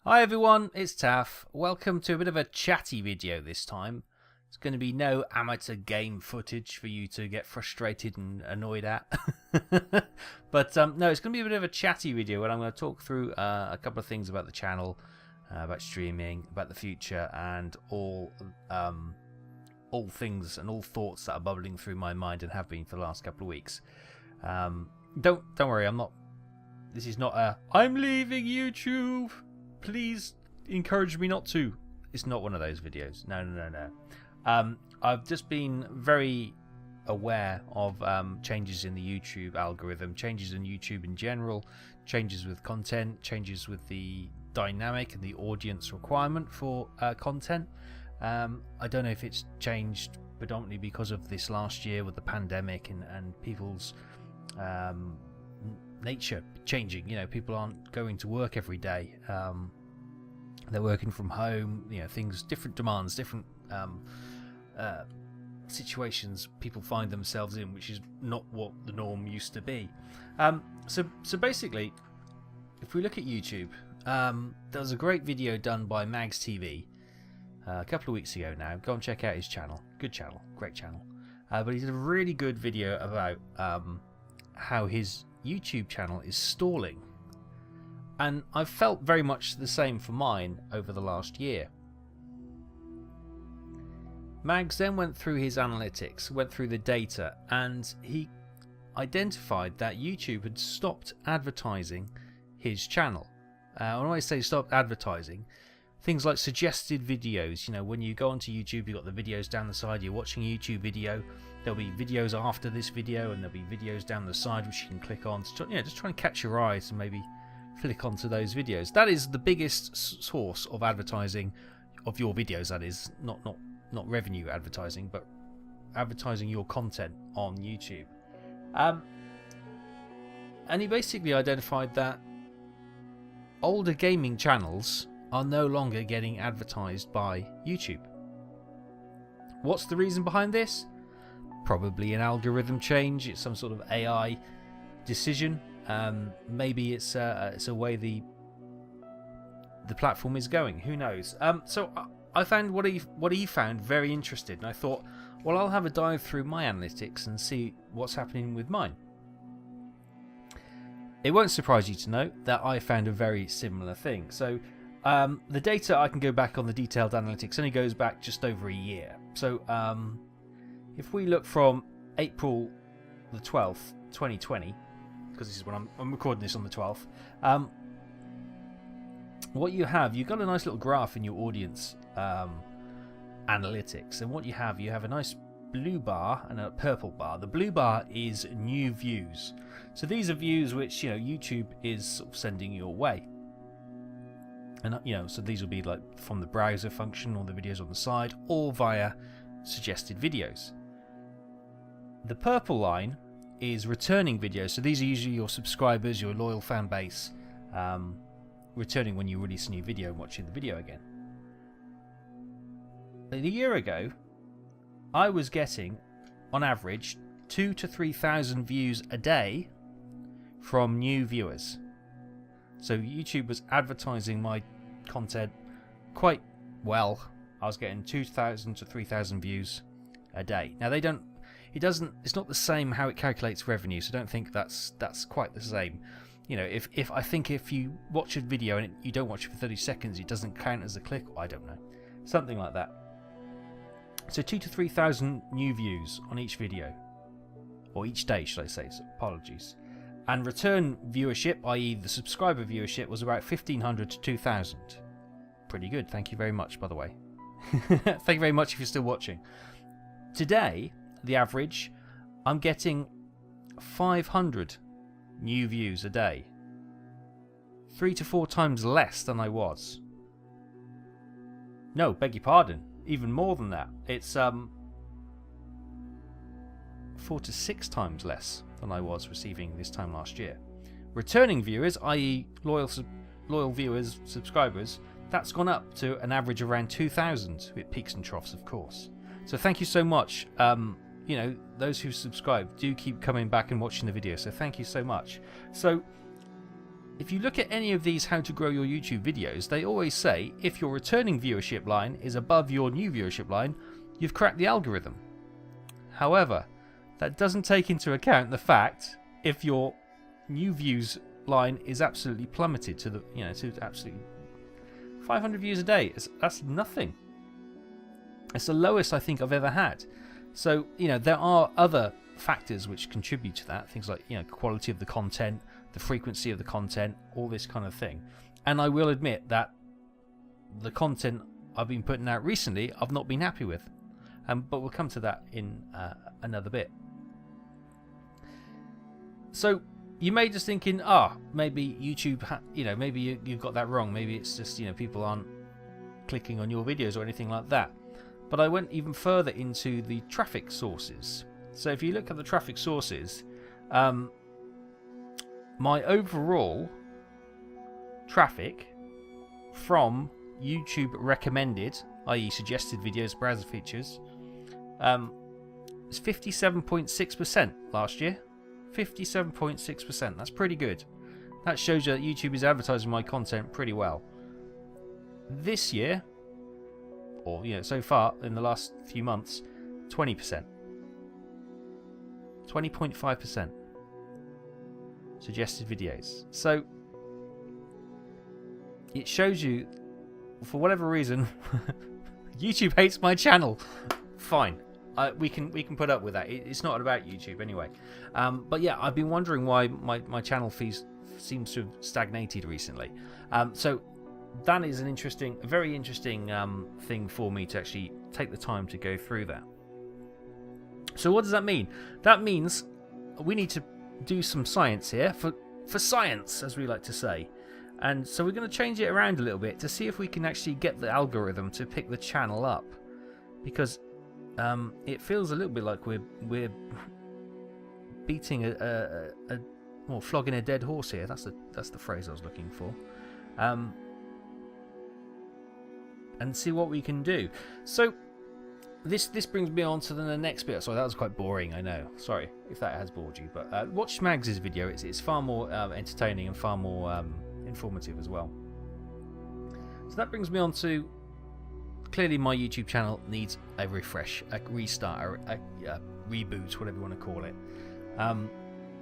Hi everyone, it's Taff. Welcome to a bit of a chatty video this time. It's going to be no amateur game footage for you to get frustrated and annoyed at. But no, it's going to be a bit of a chatty video where I'm going to talk through a couple of things about the channel, about streaming, about the future, and all things and all thoughts that are bubbling through my mind and have been for the last couple of weeks. Don't worry, this is not a I'm leaving YouTube, please encourage me not to. It's not one of those videos. No. I've just been very aware of changes in the YouTube algorithm, changes in YouTube in general, changes with content, changes with the dynamic and the audience requirement for content. I don't know if it's changed predominantly because of this last year with the pandemic and people's nature changing. You know, people aren't going to work every day. They're working from home. You know, different demands, different situations people find themselves in, which is not what the norm used to be. So basically, if we look at YouTube, there was a great video done by Mags TV a couple of weeks ago now. Go and check out his channel. Good channel, great channel. But he did a really good video about how his YouTube channel is stalling. And I've felt very much the same for mine over the last year. Mags then went through his analytics, went through the data, and he identified that YouTube had stopped advertising his channel. When I say stopped advertising, things like suggested videos. You know, when you go onto YouTube, you've got the videos down the side, you're watching a YouTube video, there'll be videos after this video, and there'll be videos down the side which you can click on. So, just try and catch your eyes and maybe flick onto those videos. That is the biggest source of advertising of your videos. That is not revenue advertising, but advertising your content on YouTube. And he basically identified that older gaming channels are no longer getting advertised by YouTube. What's the reason behind this? Probably an algorithm change. It's some sort of AI decision. Maybe it's a way the platform is going. Who knows? So I found what he found very interesting, and I thought, well, I'll have a dive through my analytics and see what's happening with mine. It won't surprise you to know that I found a very similar thing. So the data, I can go back on the detailed analytics, only goes back just over a year. So if we look from April the 12th, 2020, because this is when I'm recording this on the 12th, what you've got a nice little graph in your audience analytics, and what you have a nice blue bar and a purple bar. The blue bar is new views. So these are views which YouTube is sort of sending your way. And so these will be like from the browser function or the videos on the side or via suggested videos. The purple line is returning videos. So these are usually your subscribers, your loyal fan base, returning when you release a new video and watching the video again. A year ago, I was getting, on average, 2,000 to 3,000 views a day from new viewers. So YouTube was advertising my content quite well. I was getting 2,000 to 3,000 views a day. Now it's not the same how it calculates revenue, so don't think that's quite the same. If you watch a video and you don't watch it for 30 seconds, it doesn't count as a click. I don't know, something like that. So 2,000 to 3,000 new views on each video, or each day, should I say? So apologies. And return viewership, i.e. the subscriber viewership, was about 1,500 to 2,000. Pretty good. Thank you very much, by the way. Thank you very much if you're still watching. Today, the average, I'm getting 500 new views a day. 3 to 4 times less than I was. No, beg your pardon. Even more than that. It's 4 to 6 times less than I was receiving this time last year. Returning viewers, i.e. loyal viewers, subscribers, that's gone up to an average of around 2,000 with peaks and troughs, of course. So thank you so much. Those who subscribe do keep coming back and watching the video, so thank you so much. So if you look at any of these how to grow your YouTube videos, they always say if your returning viewership line is above your new viewership line, you've cracked the algorithm. However, that doesn't take into account the fact if your new views line is absolutely plummeted to the, to absolutely 500 views a day. That's nothing. It's the lowest I think I've ever had. So, there are other factors which contribute to that. Things like, quality of the content, the frequency of the content, all this kind of thing. And I will admit that the content I've been putting out recently, I've not been happy with. But we'll come to that in another bit. So you may just thinking, maybe YouTube, maybe you've got that wrong. Maybe it's just, people aren't clicking on your videos or anything like that. But I went even further into the traffic sources. So if you look at the traffic sources, my overall traffic from YouTube recommended, i.e. suggested videos, browser features, is 57.6% last year. 57.6%. That's pretty good. That shows you that YouTube is advertising my content pretty well. This year, or so far in the last few months, 20%. 20.5% suggested videos. So it shows you, for whatever reason, YouTube hates my channel. Fine, we can put up with that. It's not about YouTube anyway. But yeah, I've been wondering why my channel fees seems to have stagnated recently. So that is a very interesting thing for me to actually take the time to go through that. So what does that mean? That means we need to do some science here, for science, as we like to say. And so we're going to change it around a little bit to see if we can actually get the algorithm to pick the channel up. Because it feels a little bit like we're beating or flogging a dead horse here. That's the phrase I was looking for. And see what we can do. So this brings me on to the next bit. Sorry, that was quite boring, I know. Sorry if that has bored you. But watch Smags' video. It's far more entertaining and far more informative as well. So that brings me on to, clearly my YouTube channel needs a refresh, a restart, a reboot, whatever you want to call it.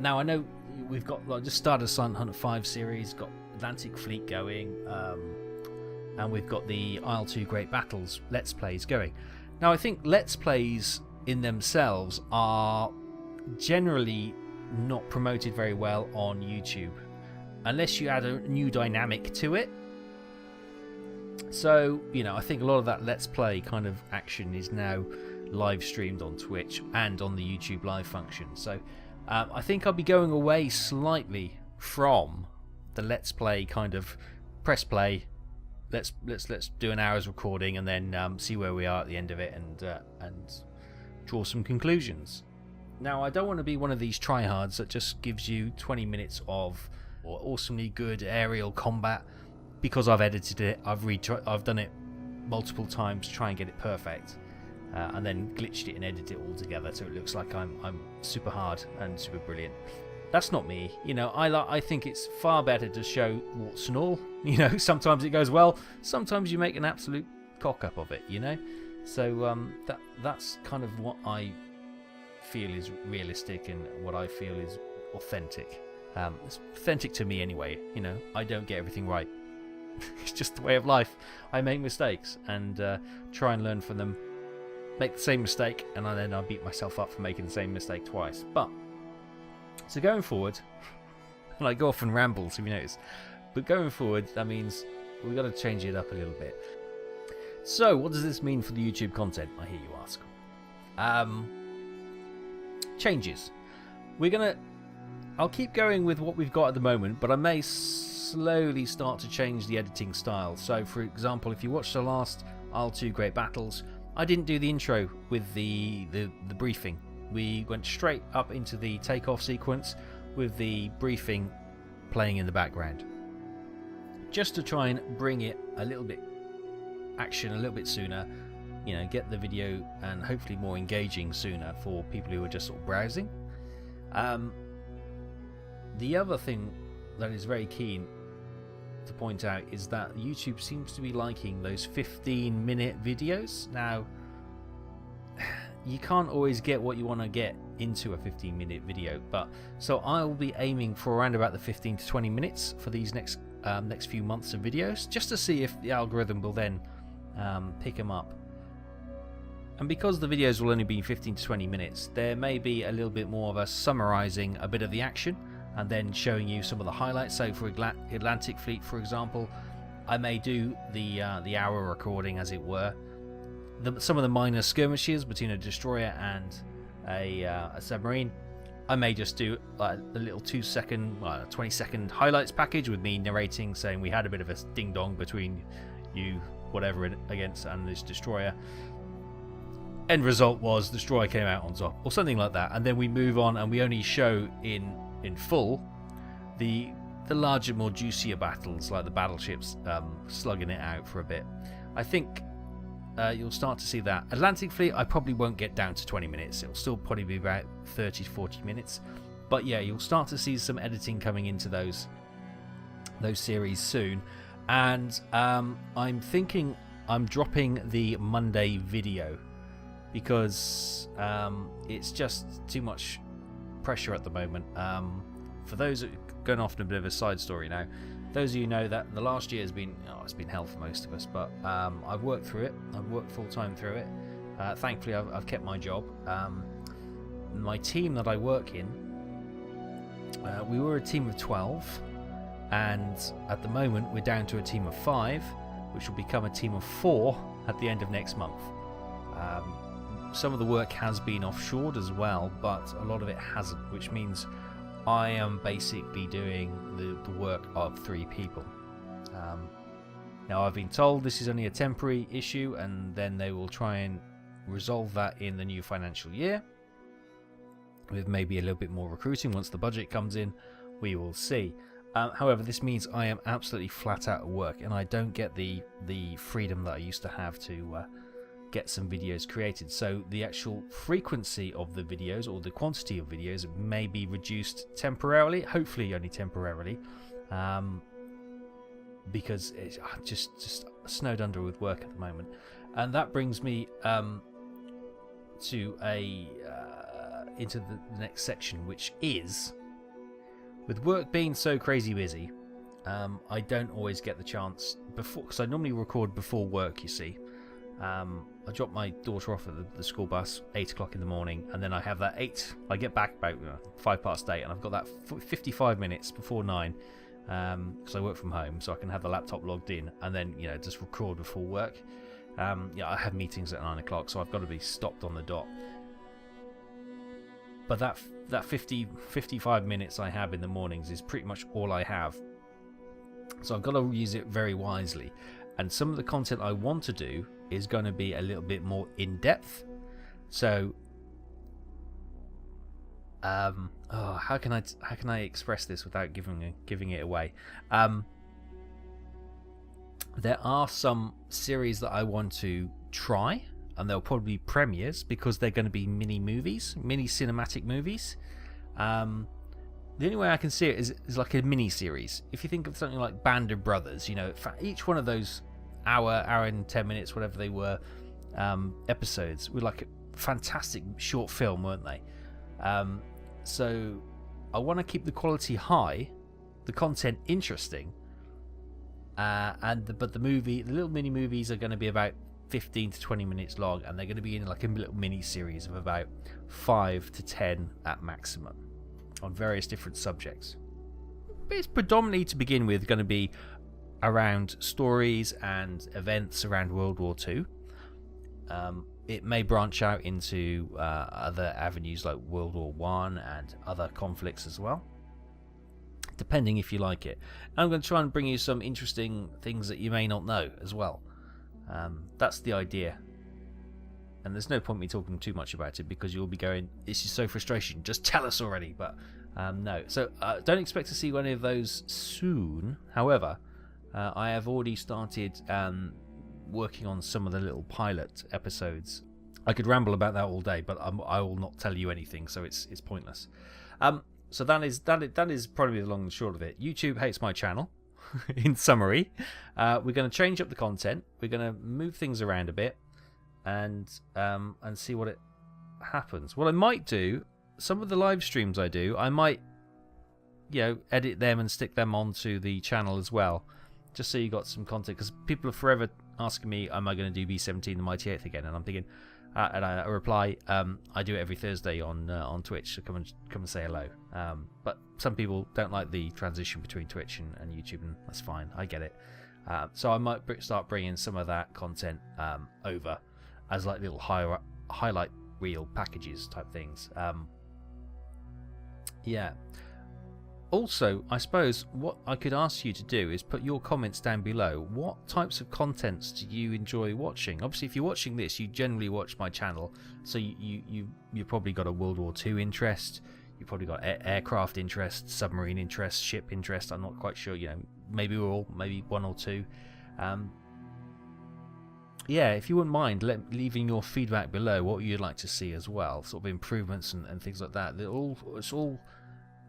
Now I know we've got just started a Silent Hunter 5 series, got Atlantic Fleet going, and we've got the Isle 2 Great Battles Let's Plays going. Now I think Let's Plays in themselves are generally not promoted very well on YouTube, unless you add a new dynamic to it. So, I think a lot of that Let's Play kind of action is now live streamed on Twitch and on the YouTube live function. So I think I'll be going away slightly from the Let's Play kind of press play, let's do an hour's recording and then see where we are at the end of it and draw some conclusions. Now I don't want to be one of these tryhards that just gives you 20 minutes of awesomely good aerial combat because I've edited it, I've done it multiple times to try and get it perfect, and then glitched it and edited it all together so it looks like I'm super hard and super brilliant. That's not me. I think it's far better to show warts and all. Sometimes it goes well, sometimes you make an absolute cock up of it, So that's kind of what I feel is realistic and what I feel is authentic. It's authentic to me anyway. I don't get everything right. It's just the way of life. I make mistakes and try and learn from them. Make the same mistake and then I beat myself up for making the same mistake twice. So going forward, and I go off and ramble, so you notice, but going forward, that means we've got to change it up a little bit. So what does this mean for the YouTube content, I hear you ask? Changes. I'll keep going with what we've got at the moment, but I may slowly start to change the editing style. So for example, if you watch the last Isle 2 Great Battles, I didn't do the intro with the briefing. We went straight up into the takeoff sequence with the briefing playing in the background, just to try and bring it a little bit action a little bit sooner, get the video and hopefully more engaging sooner for people who are just sort of browsing. The other thing that is very keen to point out is that YouTube seems to be liking those 15-minute videos. Now, you can't always get what you want to get into a 15-minute video, but so I'll be aiming for around about the 15 to 20 minutes for these next few months of videos, just to see if the algorithm will then pick them up. And because the videos will only be 15 to 20 minutes, there may be a little bit more of a summarizing a bit of the action and then showing you some of the highlights. So for Atlantic Fleet, for example, I may do the hour recording, as it were. Some of the minor skirmishes between a destroyer and a submarine, I may just do like a little 20-second highlights package with me narrating, saying we had a bit of a ding-dong between you, whatever, against and this destroyer. End result was destroyer came out on top, or something like that, and then we move on and we only show in full the larger, more juicier battles, like the battleships slugging it out for a bit. I think you'll start to see that. Atlantic Fleet, I probably won't get down to 20 minutes. It'll still probably be about 30 to 40 minutes. But yeah, you'll start to see some editing coming into those series soon. And I'm thinking I'm dropping the Monday video because it's just too much pressure at the moment. For those going off on a bit of a side story now, those of you know that the last year has been it's been hell for most of us, but I've worked through it. I've worked full time through it. Thankfully, I've kept my job. My team that I work in, we were a team of 12, and at the moment we're down to a team of 5, which will become a team of 4 at the end of next month. Some of the work has been offshored as well, but a lot of it hasn't, which means I am basically doing the work of 3 people. Now, I've been told this is only a temporary issue, and then they will try and resolve that in the new financial year with maybe a little bit more recruiting once the budget comes in. We will see. However, this means I am absolutely flat out of work, and I don't get the freedom that I used to have to get some videos created. So the actual frequency of the videos, or the quantity of videos, may be reduced temporarily, hopefully only temporarily, because it's just snowed under with work at the moment. And that brings me to into the next section, which is, with work being so crazy busy, I don't always get the chance before, because I normally record before work, you see. I drop my daughter off at the school bus 8 o'clock in the morning, and then I have that I get back about 8:05, and I've got that 55 minutes before 9, because I work from home, so I can have the laptop logged in and then just record before work. I have meetings at 9 o'clock, so I've got to be stopped on the dot. But that 55 minutes I have in the mornings is pretty much all I have, so I've got to use it very wisely. And some of the content I want to do is going to be a little bit more in depth. So, how can I express this without giving it away? There are some series that I want to try, and they'll probably be premieres because they're going to be mini cinematic movies. The only way I can see it is like a mini series. If you think of something like Band of Brothers, each one of those hour and 10 minutes, whatever they were, episodes were like a fantastic short film, weren't they? So I want to keep the quality high, the content interesting, but the little mini movies are going to be about 15 to 20 minutes long, and they're going to be in like a little mini series of about 5 to 10 at maximum, on various different subjects. But it's predominantly, to begin with, going to be around stories and events around World War II. It may branch out into other avenues like World War One and other conflicts as well, depending if you like it. And I'm going to try and bring you some interesting things that you may not know as well. That's the idea. And there's no point me talking too much about it, because you'll be going, this is so frustrating, just tell us already. But no, so don't expect to see any of those soon. However, I have already started working on some of the little pilot episodes. I could ramble about that all day, but I will not tell you anything, so it's pointless. So that is probably the long and short of it. YouTube hates my channel. In summary, we're going to change up the content. We're going to move things around a bit, and see what it happens. What I might do, some of the live streams I do, I might, edit them and stick them onto the channel as well, just so you got some content. Because people are forever asking me, am I going to do B17 the Mighty Eighth again? And I'm thinking, and I reply, I do it every Thursday on Twitch, so come and say hello. But some people don't like the transition between Twitch and YouTube, and that's fine. I get it. So I might start bringing some of that content over as like little highlight reel packages type things. Yeah. Also, I suppose what I could ask you to do is put your comments down below. What types of contents do you enjoy watching? Obviously, if you're watching this, you generally watch my channel, so you've probably got a World War II interest. You've probably got aircraft interest, submarine interest, ship interest. I'm not quite sure. Maybe all, maybe one or two. Yeah, if you wouldn't mind leaving your feedback below, what you'd like to see as well, sort of improvements and things like that. It's all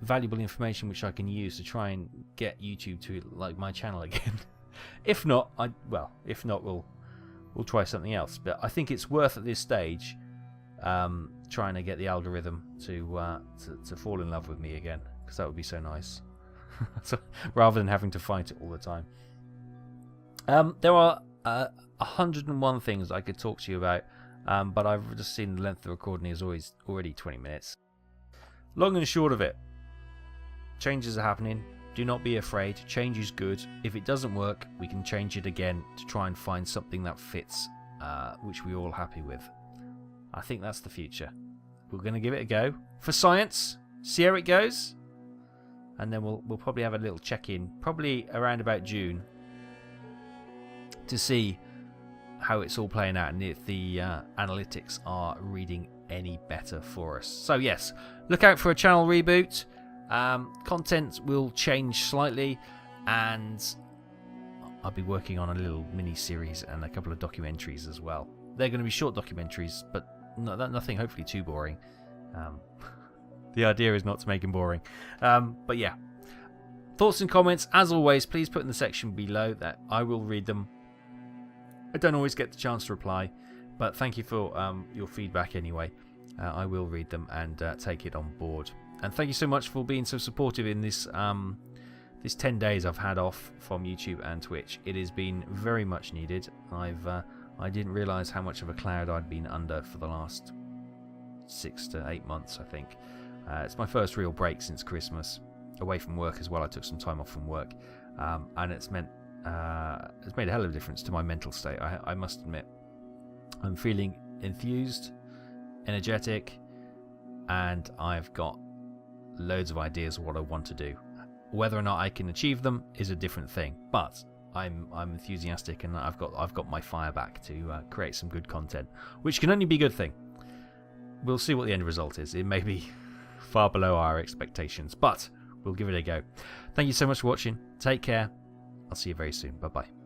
valuable information which I can use to try and get YouTube to like my channel again. If not, we'll try something else. But I think it's worth at this stage trying to get the algorithm to fall in love with me again, because that would be so nice. Rather than having to fight it all the time. There are 101 things I could talk to you about, but I've just seen the length of the recording is already 20 minutes. Long and short of it, changes are happening. Do not be afraid. Change is good. If it doesn't work, we can change it again to try and find something that fits, which we're all happy with. I think that's the future. We're going to give it a go for science, see how it goes, and then we'll probably have a little check-in, probably around about June, to see how it's all playing out and if the analytics are reading any better for us. So yes, look out for a channel reboot. Content will change slightly, and I'll be working on a little mini series and a couple of documentaries as well. They're going to be short documentaries, but nothing hopefully too boring. The idea is not to make them boring. But yeah, thoughts and comments, as always, please put in the section below. That I will read them. I don't always get the chance to reply, but thank you for your feedback anyway. I will read them and take it on board. And thank you so much for being so supportive in this 10 days I've had off from YouTube and Twitch. It has been very much needed. I didn't realise how much of a cloud I'd been under for the last 6 to 8 months, I think. It's my first real break since Christmas, away from work as well. I took some time off from work, and it's made a hell of a difference to my mental state. I must admit, I'm feeling enthused, energetic, and I've got loads of ideas of what I want to do. Whether or not I can achieve them is a different thing, but I'm enthusiastic, and I've got my fire back to create some good content, which can only be a good thing. We'll see what the end result is. It may be far below our expectations, but we'll give it a go. Thank you so much for watching. Take care. I'll see you very soon. Bye bye.